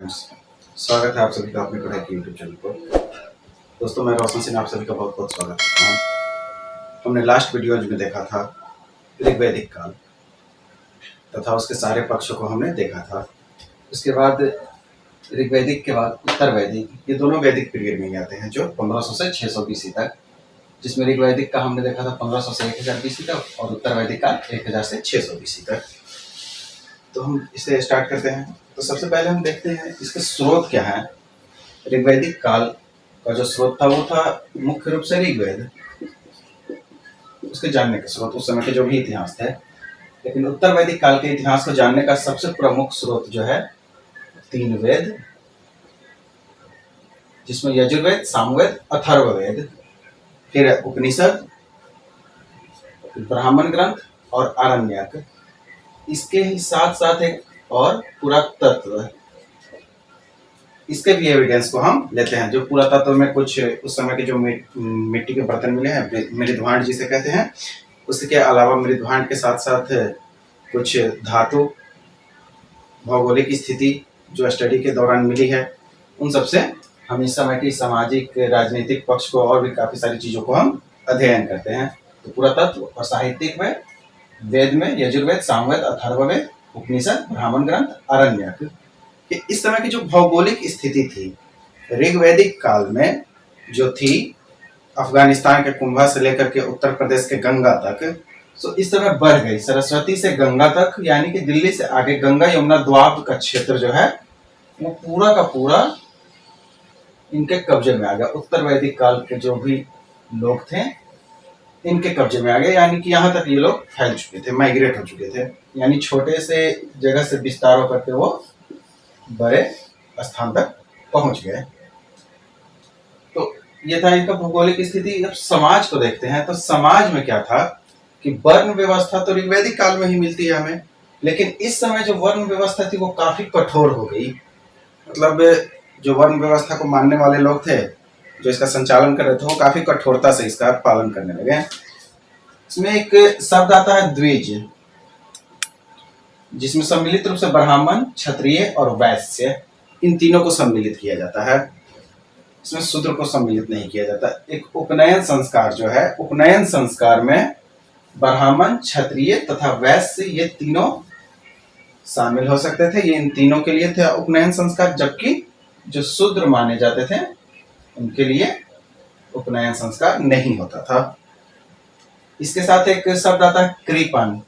स्वागत है आप सभी का अपने पढ़ाई के यूट्यूब चैनल पर। दोस्तों, मैं रोशन सिंह आप सभी का बहुत बहुत स्वागत करता हूँ। हमने लास्ट वीडियो में देखा था ऋग्वैदिक काल तथा उसके सारे पक्षों को हमने देखा था। उसके बाद ऋग्वैदिक के बाद उत्तर वैदिक, ये दोनों वैदिक पीरियड में आते हैं जो 1500 से 600 BC तक, जिसमें ऋग्वैदिक का हमने देखा था 1500 से 1000 BC तक और उत्तर वैदिक का 1000 से 600 BC तक। तो हम इसे स्टार्ट करते हैं। तो सबसे पहले हम देखते हैं इसके स्रोत क्या है। ऋग्वैदिक काल का जो स्रोत था वो था मुख्य रूप से ऋग्वेद, उसके जानने के स्रोत उस समय के जो भी इतिहास थे। लेकिन उत्तर वैदिक काल के इतिहास को जानने का सबसे प्रमुख स्रोत जो है 3 वेद, जिसमें यजुर्वेद, सामवेद, अथर्ववेद, फिर उपनिषद, ब्राह्मण ग्रंथ और आरण्यक। इसके ही साथ साथ एक और पुरातत्व, इसके भी एविडेंस को हम लेते हैं। जो पुरातत्व में कुछ उस समय के जो मिट्टी के बर्तन मिले हैं, मृदभांड जिसे कहते हैं, उसके अलावा मृदभांड के साथ साथ कुछ धातु, भौगोलिक स्थिति जो स्टडी के दौरान मिली है, उन सबसे हम इस समय की सामाजिक राजनीतिक पक्ष को और भी काफ़ी सारी चीज़ों को हम अध्ययन करते हैं। तो पुरातत्व और साहित्यिक में वेद में यजुर्वेद, सामवेद, अथर्ववेद, उपनिषद, ब्राह्मण ग्रंथ, आरण्यक। कि इस समय की जो भौगोलिक स्थिति थी ऋग्वैदिक काल में जो थी, अफगानिस्तान के कुंभा से लेकर के उत्तर प्रदेश के गंगा तक, तो इस समय बढ़ गई। सरस्वती से गंगा तक, यानी कि दिल्ली से आगे गंगा यमुना द्वाब का क्षेत्र जो है वो पूरा का पूरा इनके कब्जे में आ गया। उत्तर वैदिक काल के जो भी लोग थे इनके कब्जे में आ गए, यानी कि यहाँ तक ये लोग फैल चुके थे, माइग्रेट हो चुके थे। यानी छोटे से जगह से विस्तार होकर के वो बड़े स्थान तक पहुंच गए। तो ये था इनका भौगोलिक स्थिति। जब समाज को देखते हैं तो समाज में क्या था कि वर्ण व्यवस्था तो ऋग्वैदिक काल में ही मिलती है हमें, लेकिन इस समय जो वर्ण व्यवस्था थी वो काफी कठोर हो गई। मतलब जो वर्ण व्यवस्था को मानने वाले लोग थे, जो इसका संचालन कर रहे थे, वो काफी कठोरता से इसका पालन करने लगे। इसमें एक शब्द आता है द्विज, जिसमें सम्मिलित रूप से ब्राह्मण, क्षत्रिय और वैश्य, इन तीनों को सम्मिलित किया जाता है। इसमें शूद्र को सम्मिलित नहीं किया जाता। एक उपनयन संस्कार जो है, उपनयन संस्कार में ब्राह्मण, क्षत्रिय तथा वैश्य ये तीनों शामिल हो सकते थे। ये इन तीनों के लिए थे उपनयन संस्कार, जबकि जो शूद्र माने जाते थे उनके लिए उपनयन संस्कार नहीं होता था। इसके साथ एक शब्द आता है कृपण,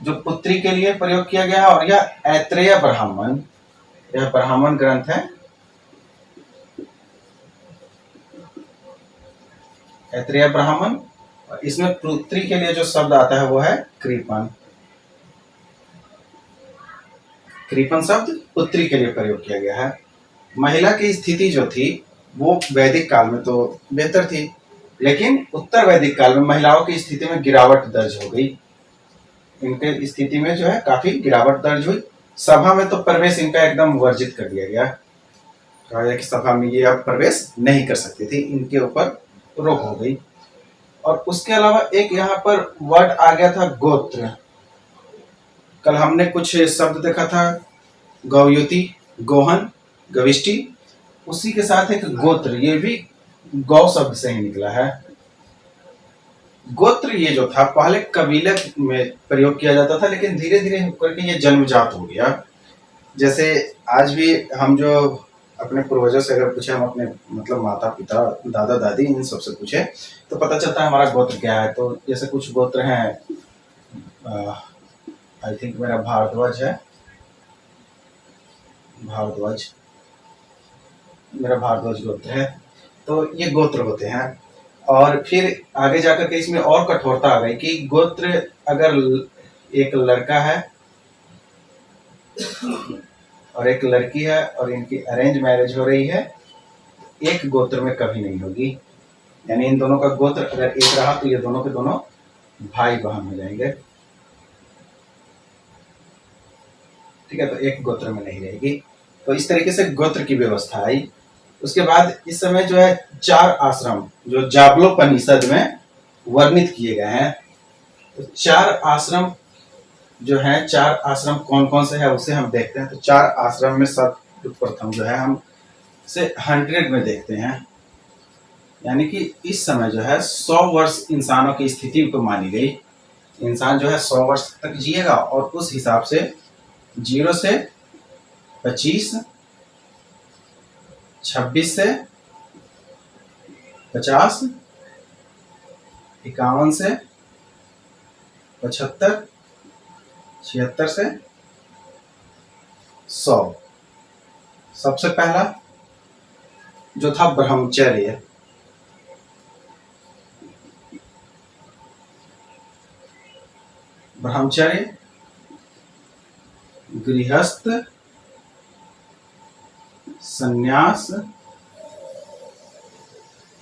जो पुत्री के लिए प्रयोग किया गया है, और यह ऐत्रेय ब्राह्मण, यह ब्राह्मण ग्रंथ है, ऐत्रेय ब्राह्मण। इसमें पुत्री के लिए जो शब्द आता है वो है कृपण। कृपण शब्द पुत्री के लिए प्रयोग किया गया है। महिला की स्थिति जो थी वो वैदिक काल में तो बेहतर थी, लेकिन उत्तर वैदिक काल में महिलाओं की स्थिति में गिरावट दर्ज हो गई। इनके स्थिति में जो है काफी गिरावट दर्ज हुई। सभा में तो प्रवेश इनका एकदम वर्जित कर दिया गया। कहा गया कि सभा में ये अब प्रवेश नहीं कर सकती थी, इनके ऊपर रोक हो गई। और उसके अलावा एक यहाँ पर वर्ड आ गया था गोत्र। कल हमने कुछ शब्द देखा था, गौयुति, गोहन, गविष्टि, उसी के साथ एक गोत्र, ये भी गौ शब्द से ही निकला है। गोत्र ये जो था पहले कबीले में प्रयोग किया जाता था, लेकिन धीरे धीरे करके ये जन्मजात हो गया। जैसे आज भी हम जो अपने पूर्वजों से अगर पूछे, हम अपने मतलब माता पिता, दादा दादी, इन सबसे पूछे तो पता चलता है हमारा गोत्र क्या है। तो जैसे कुछ गोत्र हैं, आई थिंक मेरा भारद्वाज है, भारद्वाज, मेरा भारद्वाज गोत्र है। तो ये गोत्र होते हैं। और फिर आगे जाकर के इसमें और कठोरता आ गई कि गोत्र अगर एक लड़का है और एक लड़की है और इनकी अरेंज मैरिज हो रही है, एक गोत्र में कभी नहीं होगी। यानी इन दोनों का गोत्र अगर एक रहा तो ये दोनों के दोनों भाई बहन हो जाएंगे। ठीक है, तो एक गोत्र में नहीं रहेगी। तो इस तरीके से गोत्र की व्यवस्था आई। उसके बाद इस समय जो है 4 आश्रम जो जाबलोपनिषद में वर्णित किए गए हैं, तो 4 आश्रम जो हैं, 4 आश्रम कौन कौन से हैं उसे हम देखते हैं। तो 4 आश्रम में सब युग प्रथम जो है हम से 100 में देखते हैं, यानी कि इस समय जो है 100 वर्ष इंसानों की स्थिति को मानी गई। इंसान जो है 100 वर्ष तक जिएगा और उस हिसाब से 0 से 25, 26 से 50, 51 से 75, 76 से 100। सबसे पहला जो था ब्रह्मचर्य, ब्रह्मचर्य, गृहस्थ, संन्यास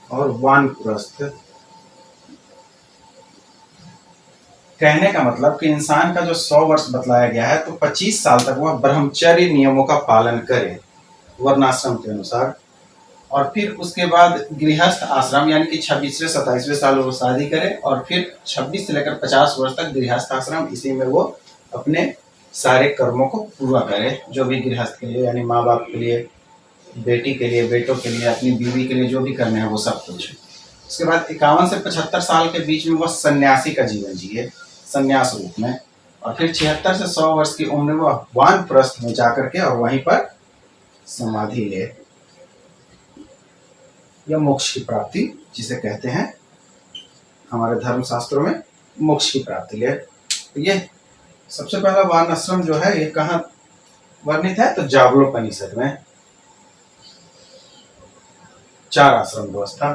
और वानप्रस्थ। कहने का मतलब कि इंसान का जो 100 वर्ष बतलाया गया है तो 25 साल तक वह ब्रह्मचर्य नियमों का पालन करे वर्णाश्रम के अनुसार, और फिर उसके बाद गृहस्थ आश्रम यानी कि 26वें 27वें साल वो शादी करे, और फिर 26 से लेकर 50 वर्ष तक गृहस्थ आश्रम, इसी में वो अपने सारे कर्मों को पूरा करे, जो भी गृहस्थ के लिए यानी माँ बाप के लिए, बेटी के लिए, बेटों के लिए, अपनी बीवी के लिए जो भी करने हैं वो सब कुछ। उसके बाद 51 से 75 साल के बीच में वह सन्यासी का जीवन जिए संन्यास रूप में, और फिर 76 से 100 वर्ष की उम्र में वह वानप्रस्थ में जाकर के और वहीं पर समाधि ले, या मोक्ष की प्राप्ति जिसे कहते हैं हमारे धर्म शास्त्रों में, मोक्ष की प्राप्ति ले। तो ये सबसे पहला वानआश्रम जो है ये कहाँ वर्णित है, तो जाबलोपनिषद में 4 आश्रम व्यवस्था,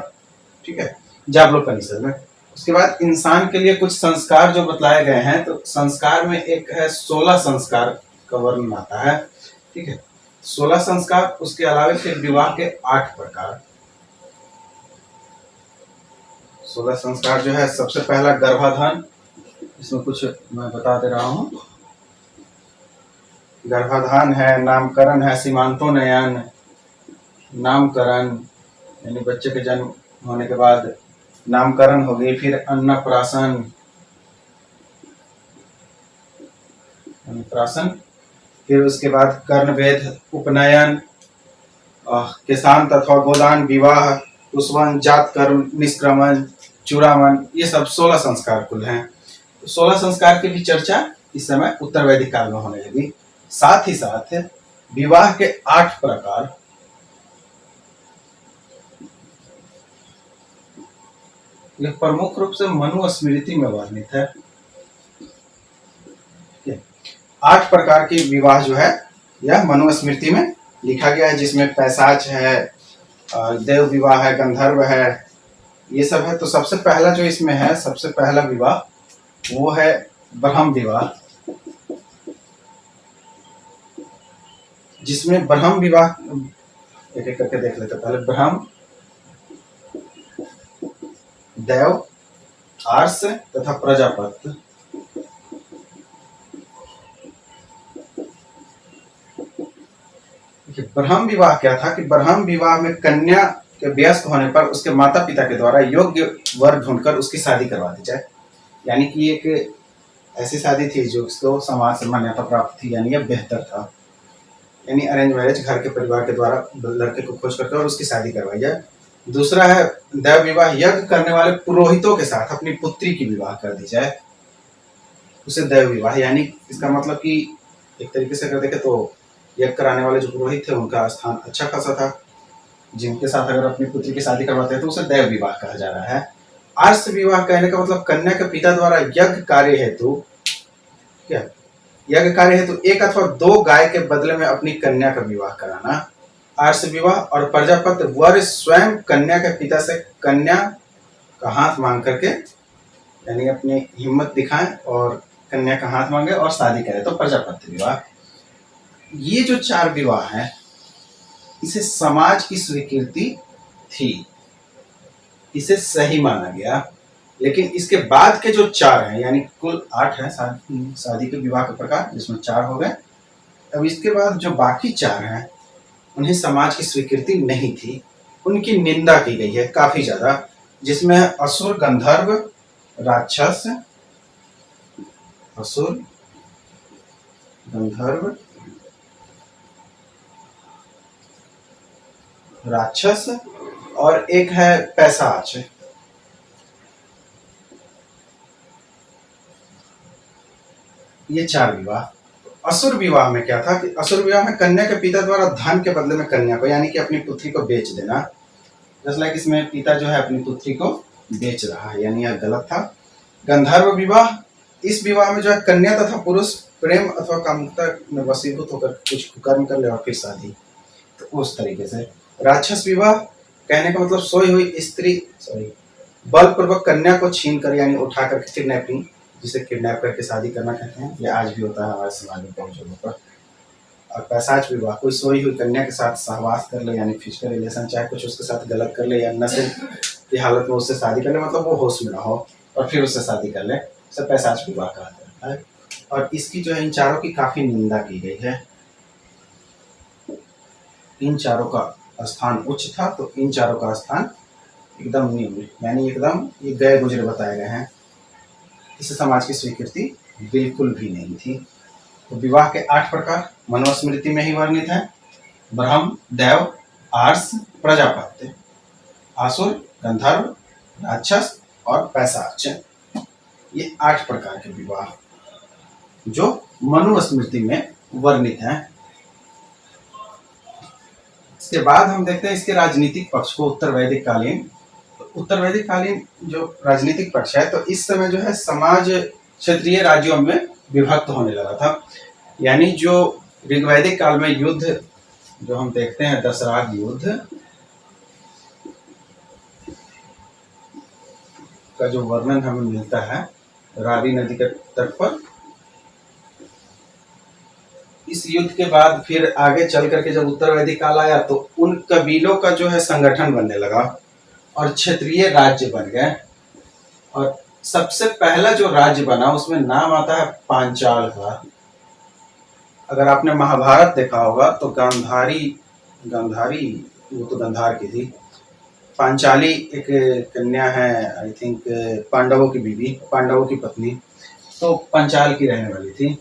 ठीक है, जाबलोपनिषद में। उसके बाद इंसान के लिए कुछ संस्कार जो बतलाए गए हैं, तो संस्कार में एक है 16 संस्कार का वर्णन आता है, ठीक है, 16 संस्कार। उसके अलावा फिर विवाह के 8 प्रकार। 16 संस्कार जो है, सबसे पहला गर्भाधान, इसमें कुछ मैं बता दे रहा हूं। गर्भाधान है, नामकरण है, सीमांतोन्नयन, नामकरण यानी बच्चे के जन्म होने के बाद नामकरण हो गई, फिर अन्नप्राशन, अन्नप्राशन, फिर उसके बाद कर्णवेध, उपनयन, केशांत अथवा गोदान, विवाह, कुशवन, जात कर्म, निष्क्रमण, चूड़ामन, ये सब 16 संस्कार कुल हैं। 16 संस्कार की भी चर्चा इस समय उत्तर वैदिक काल में होने लगी। साथ ही साथ विवाह के 8 प्रकार, यह प्रमुख रूप से मनुस्मृति में वर्णित है। 8 प्रकार की विवाह जो है यह मनुस्मृति में लिखा गया है, जिसमें पैशाच है, देव विवाह है, गंधर्व है, ये सब है। तो सबसे पहला जो इसमें है, सबसे पहला विवाह वो है ब्रह्म विवाह, जिसमें ब्रह्म विवाह एक एक करके देख लेते हैं। पहले ब्रह्म, देव, आर्ष तथा प्रजापति। ब्रह्म विवाह क्या था कि ब्रह्म विवाह में कन्या के वयस्क होने पर उसके माता पिता के द्वारा योग्य वर ढूंढकर उसकी शादी करवा दी जाए। यानी कि एक ऐसी शादी थी जो उसको समाज से मान्यता प्राप्त थी, यानी यह बेहतर था। यानी अरेंज मैरिज, घर के परिवार के द्वारा लड़के को खोज करके और उसकी शादी करवाई जाए। दूसरा है दैव विवाह, यज्ञ करने वाले पुरोहितों के साथ अपनी पुत्री की विवाह कर दी जाए, उसे दैव विवाह। यानी इसका मतलब कि एक तरीके से अगर देखें तो यज्ञ कराने वाले जो पुरोहित थे उनका स्थान अच्छा खासा था, जिनके साथ अगर अपनी पुत्री की शादी करवाते हैं तो उसे दैव विवाह कहा जा रहा है। आर्ष विवाह कहने का मतलब कन्या के पिता द्वारा यज्ञ कार्य हेतु, क्या यज्ञ कार्य हेतु 1 अथवा 2 गाय के बदले में अपनी कन्या का विवाह कराना, आर्ष विवाह। और प्रजापति, वर स्वयं कन्या के पिता से कन्या का हाथ मांग करके, यानी अपनी हिम्मत दिखाएं और कन्या का हाथ मांगे और शादी करे, तो प्रजापति विवाह। ये जो 4 विवाह हैं, इसे समाज की स्वीकृति थी, इसे सही माना गया। लेकिन इसके बाद के जो 4 हैं, यानी कुल 8 है शादी के विवाह के प्रकार, जिसमें 4 हो गए। अब इसके बाद जो बाकी 4 हैं उन्हें समाज की स्वीकृति नहीं थी, उनकी निंदा की गई है काफी ज्यादा, जिसमें असुर, गंधर्व, राक्षस, असुर, गंधर्व, राक्षस और एक है पैशाच। ये 4 विवाह। असुर विवाह में क्या था कि असुर विवाह में कन्या के पिता द्वारा धन के बदले में कन्या को यानी कि अपनी पुत्री को बेच देना। जैसे लाइक इसमें पिता जो है अपनी पुत्री को बेच रहा है, यानी यह गलत था। गंधर्व विवाह, इस विवाह में जो है कन्या तथा पुरुष प्रेम अथवा कामुकता में वशीभूत होकर कुछ कुकर्म कर ले और फिर शादी, तो उस तरीके से। राक्षस विवाह कहने का मतलब सोई हुई स्त्री बलपूर्वक कन्या को छीन कर यानी उठा कर किडनैपिंग, जिसे किडनैप करके शादी करना कहते हैं। ये आज भी होता है हमारे समाज में बहुत जगहों पर। और पैशाच विवाह, कोई सोई हुई कन्या के साथ सहवास कर ले यानी फिजिकल रिलेशन, चाहे कुछ उसके साथ गलत कर ले या नशे की हालत में उससे शादी कर ले, मतलब वो होश में ना हो और फिर उससे शादी कर ले, इसे पैशाच विवाह कहा जाता है। और इसकी जो है इन चारों की काफी निंदा की गई है। इन चारों का स्थान उच्च था तो इन चारों का स्थान एकदम निम्न, यानी एकदम ये गए गुजरे बताए गए हैं। इस समाज की स्वीकृति बिल्कुल भी नहीं थी। तो विवाह के 8 प्रकार मनुस्मृति में ही वर्णित है। ब्रह्म, देव, आर्ष, प्रजापत्य, आसुर, गंधर्व, राक्षस और पैशाच। ये 8 प्रकार के विवाह जो मनुस्मृति में वर्णित हैं। इसके बाद हम देखते हैं इसके राजनीतिक पक्ष को। उत्तर वैदिक कालीन, उत्तर वैदिक कालीन जो राजनीतिक पक्ष है, तो इस समय जो है समाज क्षेत्रीय राज्यों में विभक्त होने लगा था। यानी जो ऋग्वैदिक काल में युद्ध जो हम देखते हैं, दशराग युद्ध का जो वर्णन हमें मिलता है रावी नदी के तट पर, इस युद्ध के बाद फिर आगे चल करके जब उत्तर वैदिक काल आया तो उन कबीलों का जो है संगठन बनने लगा और क्षेत्रीय राज्य बन गए। और सबसे पहला जो राज्य बना उसमें नाम आता है पांचाल का। अगर आपने महाभारत देखा होगा तो गांधारी वो तो गंधार की थी, पांचाली एक कन्या है, आई थिंक पांडवों की बीवी, पांडवों की पत्नी, तो पंचाल की रहने वाली थी।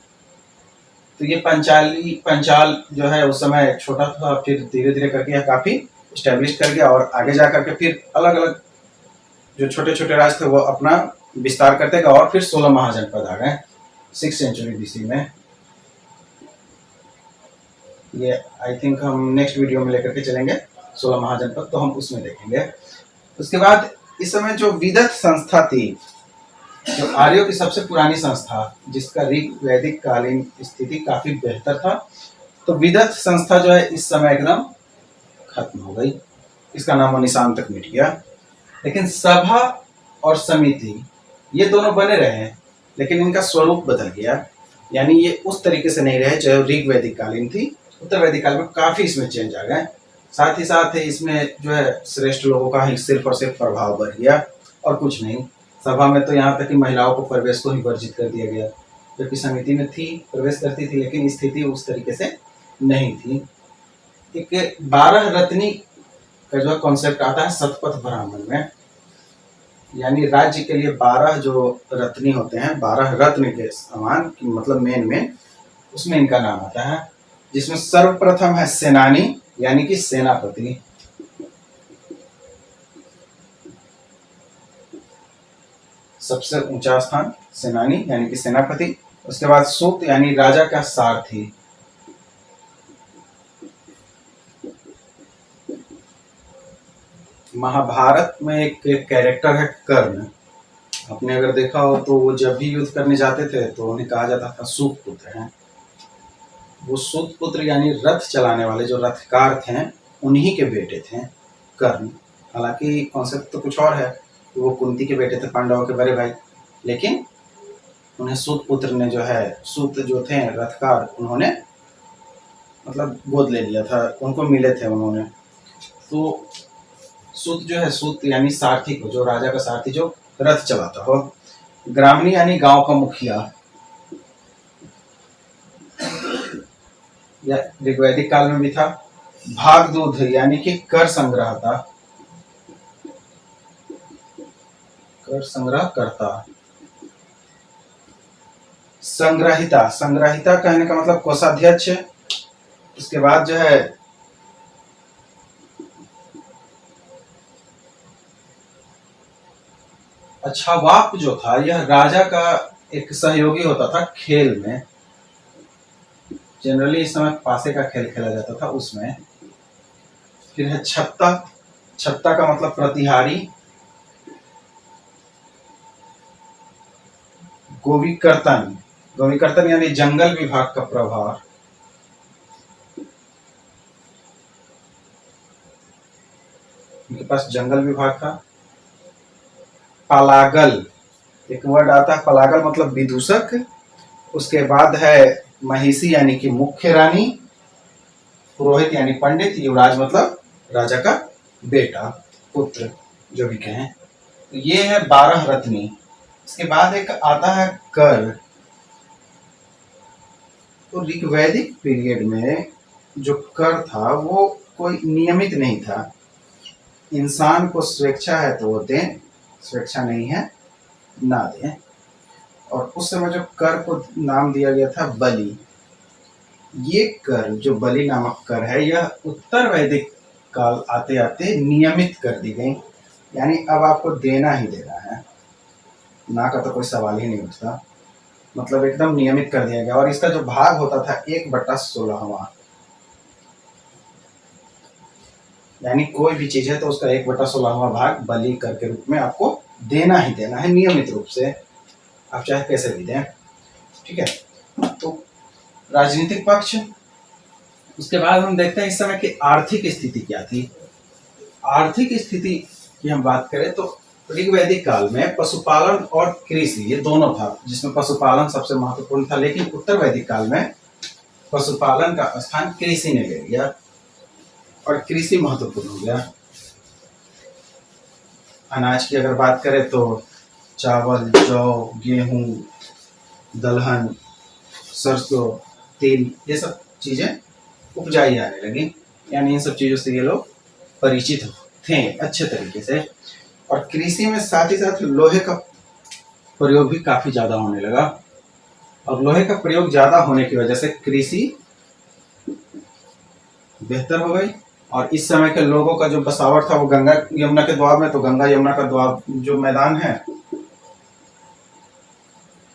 तो ये पंचाल जो है उस समय छोटा था, फिर धीरे धीरे करके यह काफी स्टैब्लिश कर गया और आगे जा करके फिर अलग अलग जो छोटे छोटे राज्य थे वो अपना विस्तार करते गए और फिर 16 महाजनपद आ गए 6th सेंचुरी BC में। ये आई थिंक हम नेक्स्ट वीडियो में लेकर के चलेंगे 16 महाजनपद, तो हम उसमें देखेंगे। उसके बाद इस समय जो विदत संस्था थी, जो आर्यों की सबसे पुरानी संस्था, जिसका ऋग्वैदिक कालीन स्थिति काफी बेहतर था, तो विदत संस्था जो है इस समय एकदम खत्म हो गई, इसका नामो निशान तक मिट गया। लेकिन सभा और समिति ये दोनों बने रहे, लेकिन इनका स्वरूप बदल गया, यानी ये उस तरीके से नहीं रहे जो ऋग्वैदिक कालीन थी। उत्तर वैदिक काल में काफी इसमें चेंज आ गए। साथ ही साथ इसमें जो है श्रेष्ठ लोगों का ही सिर्फ और सिर्फ प्रभाव बढ़ गया और कुछ नहीं। सभा में तो यहाँ तक कि महिलाओं को प्रवेश को ही वर्जित कर दिया गया, जबकि समिति में थी, प्रवेश करती थी, लेकिन स्थिति उस तरीके से नहीं थी। एक 12 रत्नी का जो कॉन्सेप्ट आता है शतपथ ब्राह्मण में, यानी राज्य के लिए 12 जो रत्नी होते हैं, 12 रत्न के समान, मतलब मेन उसमें इनका नाम आता है, जिसमें सर्वप्रथम है सेनानी यानी कि सेनापति। सबसे ऊंचा स्थान सेनानी यानी कि सेनापति। उसके बाद सूत यानी राजा का सारथी। महाभारत में एक कैरेक्टर है कर्ण, आपने अगर देखा हो तो वो जब भी युद्ध करने जाते थे तो उन्हें कहा जाता था सूत पुत्र हैं। वो सूत पुत्र यानी रथ चलाने वाले जो रथकार थे उन्हीं के बेटे थे कर्ण। हालांकि कॉन्सेप्ट तो कुछ और है, वो कुंती के बेटे थे, पांडवों के बड़े भाई, लेकिन उन्हें सूत पुत्र ने जो है, सूत जो थे रथकार, उन्होंने मतलब गोद ले लिया था, उनको मिले थे उन्होंने। तो सूत जो है, सूत यानी सारथी को, जो राजा का सारथी जो रथ चलाता हो। ग्रामणी यानी गांव का मुखिया, या ऋग्वैदिक काल में भी था। भागदूध यानी कि कर संग्रहता, कर संग्रह करता। संग्रहिता, संग्रहिता कहने का मतलब कोषाध्यक्ष। उसके बाद जो है अच्छा, वाप जो था यह राजा का एक सहयोगी होता था खेल में। जनरली इस समय पासे का खेल खेला जाता था उसमें। फिर है छत्ता। छत्ता का मतलब प्रतिहारी। गोविकर्तन। गोविकर्तन यानी जंगल विभाग का प्रभार। उनके पास जंगल विभाग था। पलागल, एक वर्ड आता है पलागल मतलब विदूषक। उसके बाद है महिषी यानी कि मुख्य रानी। पुरोहित यानी पंडित। युवराज मतलब राजा का बेटा, पुत्र, जो भी कहें। ये है 12 रत्नी। इसके बाद एक आता है कर। तो ऋग्वैदिक पीरियड में जो कर था वो कोई नियमित नहीं था। इंसान को स्वेच्छा है तो वो दें, स्वेच्छा नहीं है ना दें। और उस समय जो कर को नाम दिया गया था बलि। ये कर जो बलि नामक कर है यह उत्तर वैदिक काल आते आते नियमित कर दी गई। यानी अब आपको देना ही देना है, ना का तो कोई सवाल ही नहीं उठता। मतलब एकदम नियमित कर दिया गया। और इसका जो भाग होता था 1/16। यानी कोई भी चीज है तो उसका 1/16 भाग बलि कर के रूप में आपको देना ही देना है, नियमित रूप से, आप चाहे कैसे भी दें। ठीक है। तो राजनीतिक पक्ष। उसके बाद हम देखते हैं इस समय की आर्थिक स्थिति क्या थी। आर्थिक स्थिति की हम बात करें तो ऋग्वैदिक काल में पशुपालन और कृषि ये दोनों था, जिसमें पशुपालन सबसे महत्वपूर्ण था। लेकिन उत्तर वैदिक काल में पशुपालन का स्थान कृषि ने ले लिया और कृषि महत्वपूर्ण हो गया। अनाज की अगर बात करें तो चावल, जौ, गेहूं, दलहन, सरसों, तिल, ये सब चीजें उपजाई जाने लगी। यानी इन सब चीजों से ये लोग परिचित थे अच्छे तरीके से। और कृषि में साथ ही साथ लोहे का प्रयोग भी काफी ज्यादा होने लगा। और लोहे का प्रयोग ज्यादा होने की वजह से कृषि बेहतर हो गई। और इस समय के लोगों का जो बसावट था वो गंगा यमुना के द्वार में, तो गंगा यमुना का द्वार जो मैदान है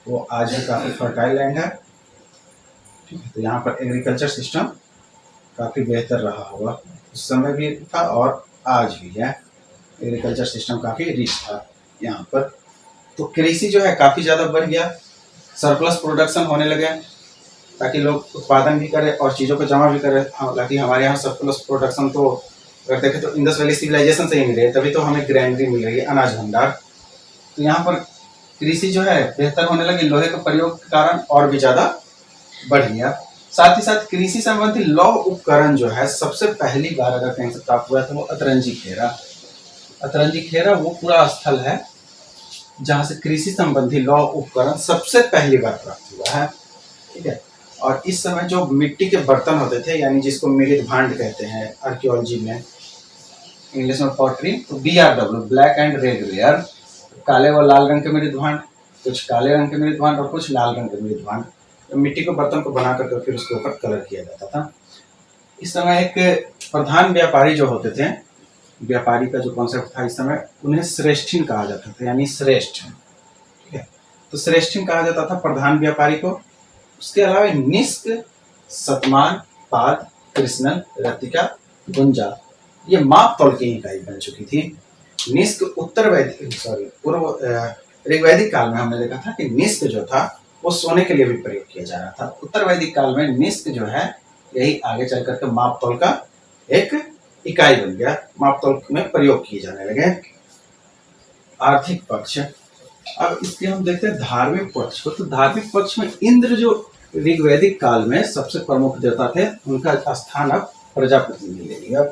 वो आज भी काफी फर्टाइल लैंड है। तो यहाँ पर एग्रीकल्चर सिस्टम काफी बेहतर रहा होगा, उस समय भी था और आज भी है। एग्रीकल्चर सिस्टम काफी रिच था यहाँ पर। तो कृषि जो है काफी ज्यादा बढ़ गया, सरप्लस प्रोडक्शन होने लगे, ताकि लोग उत्पादन भी करें और चीज़ों को जमा भी करें। हालांकि हमारे यहाँ सरप्लस प्रोडक्शन तो अगर देखें तो इंडस वैली सिविलाइजेशन से ही मिल रही है, तभी तो हमें ग्रैंडरी मिल रही है, अनाज भंडार। तो यहाँ पर कृषि जो है बेहतर होने लगी, लोहे के प्रयोग के कारण और भी ज़्यादा बढ़ गया। साथ ही साथ कृषि संबंधी लौ उपकरण जो है सबसे पहली बार अगर कहीं से प्राप्त हुआ तो वो अतरंजी खेरा। अतरंजी खेरा वो पूरा स्थल है जहाँ से कृषि संबंधी लौ उपकरण सबसे पहली बार प्राप्त हुआ है। ठीक है। और इस समय जो मिट्टी के बर्तन होते थे, यानी जिसको मृद भांड कहते हैं आर्कियोलॉजी में, इंग्लिश में पॉटरी, तो BRW, black and red ware, काले व लाल रंग के मृद भांड, कुछ काले रंग के मृद भांड और कुछ लाल रंग के मृद भांड। तो मिट्टी के बर्तन को बना करके फिर उसके ऊपर कलर किया जाता था। इस समय एक प्रधान व्यापारी जो होते थे, व्यापारी का जो कॉन्सेप्ट था इस समय, उन्हें श्रेष्ठिन कहा जाता था, यानी श्रेष्ठ। ठीक है। तो श्रेष्ठिन कहा जाता था प्रधान व्यापारी को। उसके अलावा निष्क, सतमान, पाद, कृष्णन, रतिका, गुंजा ये माप तौल की इकाई बन चुकी थी। निष्क पूर्व ऋग्वैदिक काल में हमने देखा था कि निष्क जो था वो सोने के लिए भी प्रयोग किया जा रहा था। उत्तर वैदिक काल में निष्क जो है यही आगे चल करके माप तौल का एक इकाई बन गया, माप तौल में प्रयोग किए जाने लगे। आर्थिक पक्ष। अब इसके हम देखते हैं धार्मिक पक्ष को। तो धार्मिक पक्ष में इंद्र जो ऋग्वैदिक काल में सबसे प्रमुख देवता थे, उनका स्थान अब प्रजापति ने ले लिया।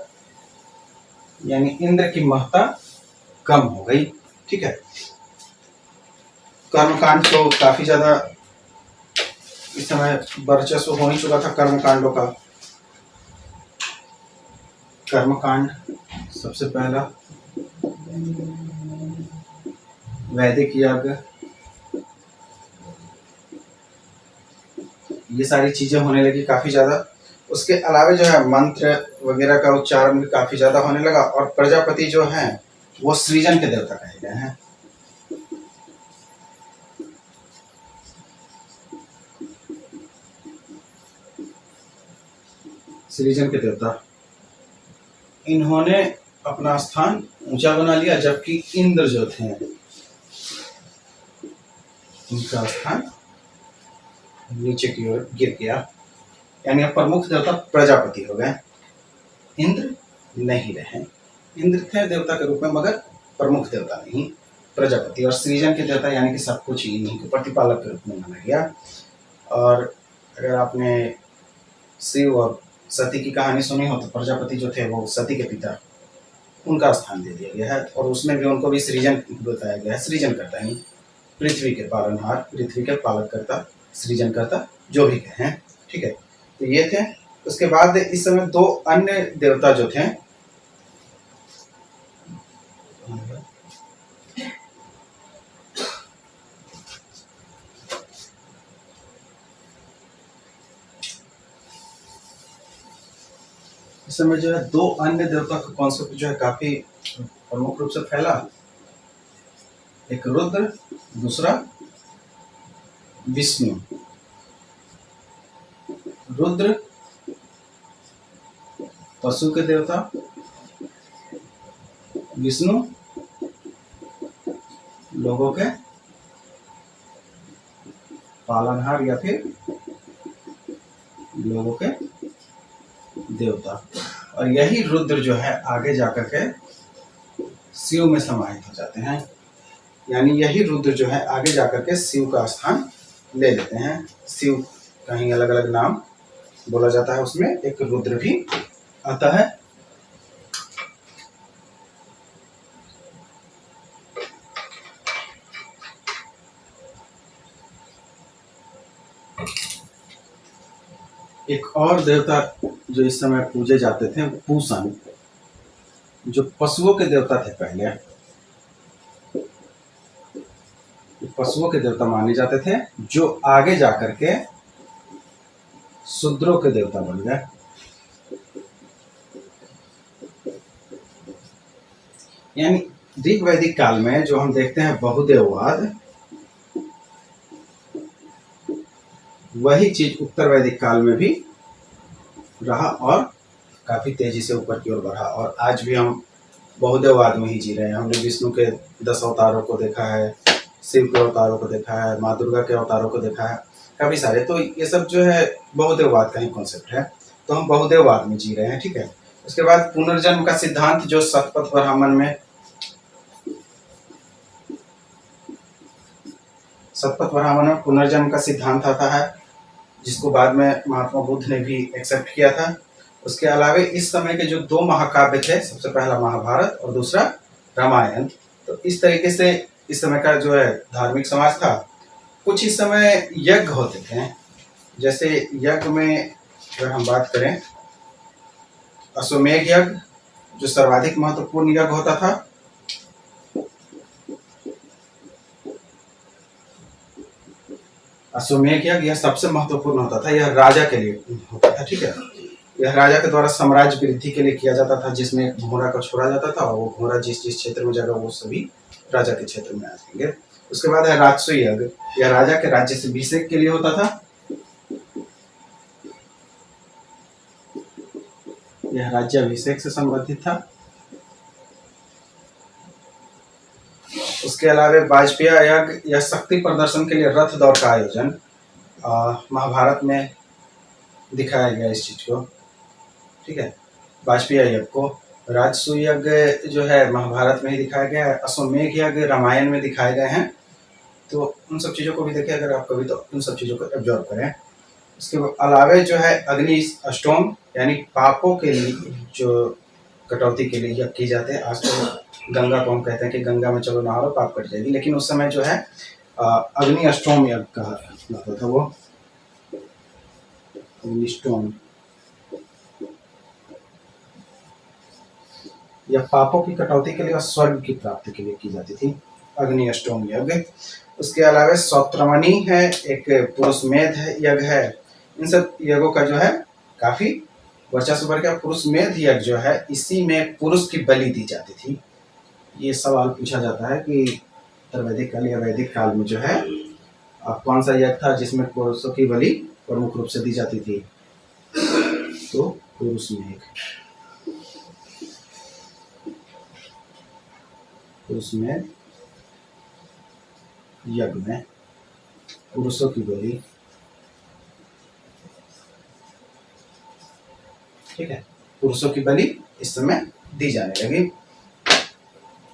यानी इंद्र की महत्ता कम हो गई। ठीक है। कर्मकांड तो काफी ज्यादा इस समय वर्चस्व हो ही चुका था कर्मकांडों का। कर्मकांड सबसे पहला, वैदिक यज्ञ, ये सारी चीजें होने लगी काफी ज्यादा। उसके अलावा जो है मंत्र वगैरह का उच्चारण भी काफी ज्यादा होने लगा। और प्रजापति जो है वो सृजन के देवता कहे गए हैं। सृजन के देवता, इन्होंने अपना स्थान ऊंचा बना लिया, जबकि इंद्र जो थे उनका स्थान नीचे की ओर गिर गया। यानी अब प्रमुख देवता प्रजापति हो गए, इंद्र नहीं रहे। इंद्र थे देवता के रूप में मगर प्रमुख देवता नहीं, प्रजापति। और सृजन के देवता यानी कि सब कुछ इन्हीं को प्रतिपालक के रूप में माना गया। और अगर आपने शिव और सती की कहानी सुनी हो तो प्रजापति जो थे वो सती के पिता, उनका स्थान दे दिया गया है। और उसमें भी उनको भी सृजन बताया गया है, सृजन करता है, पृथ्वी के पालनहार, पृथ्वी के पालककर्ता, सृजनकर्ता, जो भी कहें। ठीक है, तो ये थे। उसके बाद इस समय दो अन्य देवता जो थे, इस समय जो है दो अन्य देवता का कॉन्सेप्ट जो है काफी प्रमुख रूप से फैला। एक रुद्र, दूसरा विष्णु। रुद्र पशु के देवता, विष्णु लोगों के पालनहार या फिर लोगों के देवता। और यही रुद्र जो है आगे जाकर के शिव में समाहित हो जाते हैं। यानी यही रुद्र जो है आगे जाकर के शिव का स्थान ले लेते हैं। शिव कहीं अलग अलग नाम बोला जाता है, उसमें एक रुद्र भी आता है। एक और देवता जो इस समय पूजे जाते थे, पूषण, जो पशुओं के देवता थे पहले, पशुओं के देवता माने जाते थे, जो आगे जाकर के शूद्रों के देवता बन गए। यानी ऋग वैदिक काल में जो हम देखते हैं बहुदेववाद, वही चीज उत्तर वैदिक काल में भी रहा और काफी तेजी से ऊपर की ओर बढ़ा। और आज भी हम बहुदेववाद में ही जी रहे हैं। हमने विष्णु के 10 अवतारों को देखा है, शिव के अवतारों को देखा है, माँ दुर्गा के अवतारों को देखा है, काफी सारे। तो ये सब जो है बहुदेववाद का ही कॉन्सेप्ट है। तो हम बहुदेववाद में जी रहे हैं। ठीक है, उसके बाद पुनर्जन्म का सिद्धांत जो शतपथ ब्राह्मण में, शतपथ ब्राह्मण में पुनर्जन्म का सिद्धांत आता है, जिसको बाद में महात्मा बुद्ध ने भी एक्सेप्ट किया था। उसके अलावा इस समय के जो दो महाकाव्य थे, सबसे पहला महाभारत और दूसरा रामायण। तो इस तरीके से इस समय का जो है धार्मिक समाज था। कुछ इस समय यज्ञ होते थे, जैसे यज्ञ में अगर हम बात करें, अश्वमेध यज्ञ जो सर्वाधिक महत्वपूर्ण यज्ञ होता था। अश्वमेध यज्ञ यह सबसे महत्वपूर्ण होता था, यह राजा के लिए होता था। ठीक है, यह राजा के द्वारा साम्राज्य वृद्धि के लिए किया जाता था, जिसमें एक घोड़ा को छोड़ा जाता था और वो घोड़ा जिस जिस क्षेत्र में जाएगा वो सभी राजा के क्षेत्र में आ जाएंगे। उसके बाद है राजसूय यज्ञ, यह राजा के राज्य से अभिषेक के लिए होता था। यह राज्याभिषेक से संबंधित था। उसके अलावा वाजपेयी यज्ञ, यह शक्ति प्रदर्शन के लिए रथ दौड़ का आयोजन, महाभारत में दिखाया गया इस चीज को। ठीक है, वाजपेयी यज्ञ को। राजसूय यज्ञ जो है महाभारत में ही दिखाया गया है। अश्वमेध यज्ञ रामायण में दिखाए गए हैं। तो उन सब चीज़ों को भी देखें अगर आप कभी, तो उन सब चीज़ों को एब्जॉर्व करें। उसके अलावा जो है अग्नि अष्टोम, यानी पापों के लिए जो कटौती के लिए यज्ञ किए जाते हैं। आज तो गंगा को हम कहते हैं कि गंगा में चलो नहा लो पाप कट जाएगी, लेकिन उस समय जो है अग्नि अष्टोम यज्ञ कहा जाता था। वो अग्निष्टोम, यह पापों की कटौती के लिए और स्वर्ग की प्राप्ति के लिए की जाती थी, अग्नि अष्टोम यज्ञ। उसके अलावा सौत्रमणि है, एक पुरुषमेध यज्ञ है। इन सब यज्ञों का जो है काफी वर्चस्व बढ़ गया। पुरुषमेध यज्ञ जो है, इसी में पुरुष की बलि दी जाती थी। ये सवाल पूछा जाता है कि उत्तर वैदिक काल या वैदिक काल में जो है कौन सा यज्ञ था जिसमें पुरुषों की बलि प्रमुख रूप से दी जाती थी। तो पुरुष मेघ, पुरुष मेघ यज्ञ में पुरुषों की बलि, ठीक है, पुरुषों की बलि इस समय दी जाने लगी।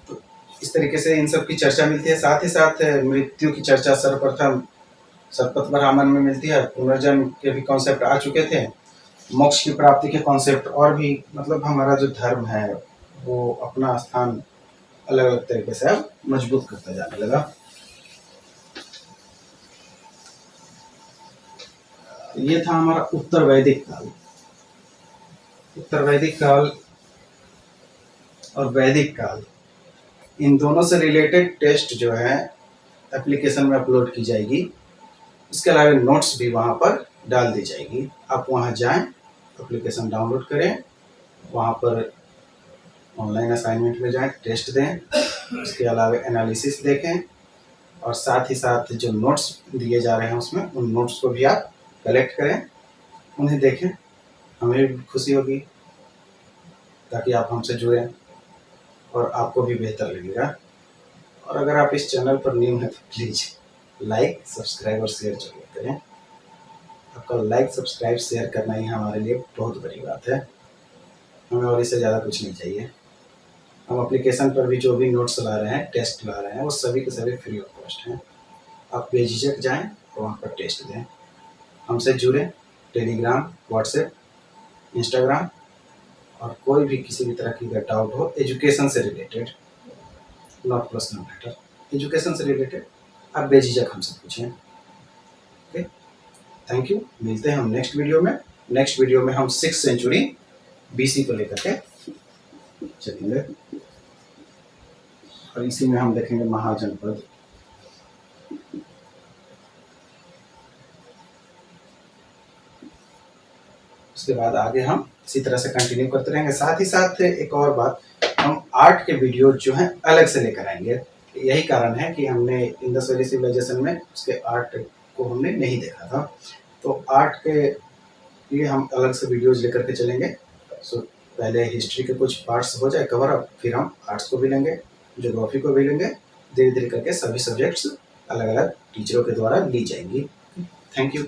तो इस तरीके से इन सब की चर्चा मिलती है। साथ ही साथ मृत्यु की चर्चा सर्वप्रथम शतपथ ब्राह्मण में मिलती है। पुनर्जन्म के भी कॉन्सेप्ट आ चुके थे, मोक्ष की प्राप्ति के कॉन्सेप्ट, और भी मतलब हमारा जो धर्म है वो अपना स्थान अलग अलग तरीके से अब मजबूत करता जाने लगा। ये था हमारा उत्तर वैदिक काल। उत्तर वैदिक काल और वैदिक काल, इन दोनों से रिलेटेड टेस्ट जो है एप्लीकेशन में अपलोड की जाएगी। इसके अलावा नोट्स भी वहाँ पर डाल दी जाएगी। आप वहाँ जाएं, एप्लीकेशन डाउनलोड करें, वहाँ पर ऑनलाइन असाइनमेंट में जाएं, टेस्ट दें, उसके अलावा एनालिसिस देखें, और साथ ही साथ जो नोट्स दिए जा रहे हैं उसमें उन नोट्स को भी आप कलेक्ट करें, उन्हें देखें। हमें भी खुशी होगी ताकि आप हमसे जुड़ें और आपको भी बेहतर लगेगा। और अगर आप इस चैनल पर न्यू हैं तो प्लीज़ लाइक, सब्सक्राइब और शेयर जरूर करें। आपका लाइक, सब्सक्राइब, शेयर करना ही हमारे लिए बहुत बड़ी बात है। हमें और इससे ज़्यादा कुछ नहीं चाहिए। हम एप्लीकेशन पर भी जो भी नोट्स ला रहे हैं, टेस्ट ला रहे हैं, वो सभी के सभी फ्री ऑफ कॉस्ट हैं। आप बेझिझक जाएं और वहाँ पर टेस्ट दें। हमसे जुड़ें, टेलीग्राम, व्हाट्सएप, इंस्टाग्राम, और कोई भी किसी भी तरह की अगर डाउट हो एजुकेशन से related, not personal matter, education से रिलेटेड, आप बेझिझक हमसे पूछें। Okay, thank you. मिलते हैं हम नेक्स्ट वीडियो में। नेक्स्ट वीडियो में हम 6th सेंचुरी BC को लेकर के चलेंगे, और इसी में हम देखेंगे महाजनपद। उसके बाद आगे हम इसी तरह से कंटिन्यू करते रहेंगे। साथ ही साथ एक और बात, हम आर्ट के वीडियो जो हैं अलग से लेकर आएंगे। यही कारण है कि हमने इंडस वैली सिविलाइजेशन में उसके आर्ट को हमने नहीं देखा था, तो आर्ट के लिए हम अलग से वीडियोज लेकर के चलेंगे। सो पहले हिस्ट्री के कुछ पार्ट्स हो जाए कवर अप, फिर हम आर्ट्स को भी लेंगे, ज्योग्राफी को भी लेंगे। धीरे धीरे करके सभी सब्जेक्ट्स अलग अलग टीचरों के द्वारा ली जाएंगी। Thank you.